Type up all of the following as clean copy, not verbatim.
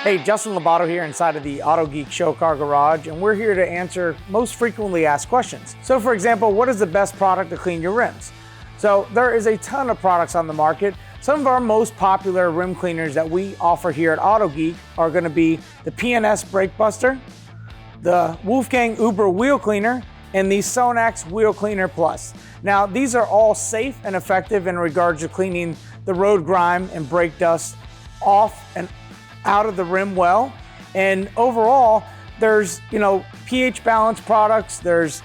Hey, Justin Labato here inside of the Autogeek Show Car Garage, and we're here to answer most frequently asked questions. So for example, what is the best product to clean your rims? So there is a ton of products on the market. Some of our most popular rim cleaners that we offer here at Autogeek are going to be the P&S Brake Buster, the Wolfgang Über Wheel Cleaner, and the SONAX Wheel Cleaner Plus. Now, these are all safe and effective in regards to cleaning the road grime and brake dust off and out of the rim well. And overall, there's, pH balanced products, there's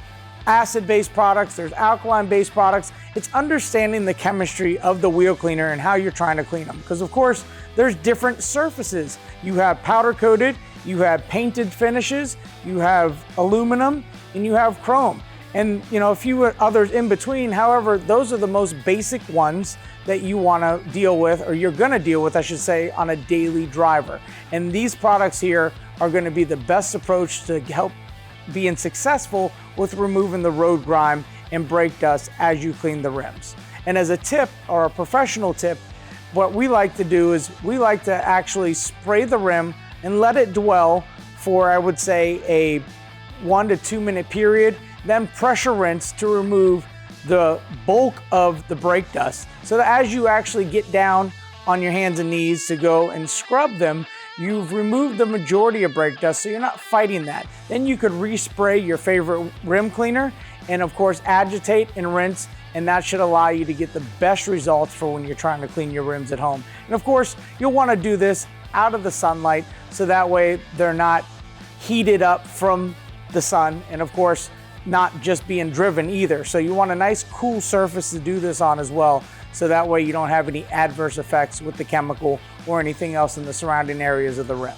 acid-based products, there's alkaline-based products. It's understanding the chemistry of the wheel cleaner and how you're trying to clean them. Because of course, there's different surfaces. You have powder coated, you have painted finishes, you have aluminum, and you have chrome. And a few others in between. However, those are the most basic ones that you want to deal with, or you're going to deal with, I should say, on a daily driver. And these products here are going to be the best approach to help being successful with removing the road grime and brake dust as you clean the rims. And as a tip, or a professional tip, what we like to do is we like to actually spray the rim and let it dwell for, I would say, a 1 to 2 minute period, then pressure rinse to remove the bulk of the brake dust. So that as you actually get down on your hands and knees to go and scrub them, you've removed the majority of brake dust, so you're not fighting that. Then you could respray your favorite rim cleaner and of course agitate and rinse, and that should allow you to get the best results for when you're trying to clean your rims at home. And of course, you'll want to do this out of the sunlight, so that way they're not heated up from the sun, and of course not just being driven either. So you want a nice cool surface to do this on as well, so that way you don't have any adverse effects with the chemical or anything else in the surrounding areas of the rim.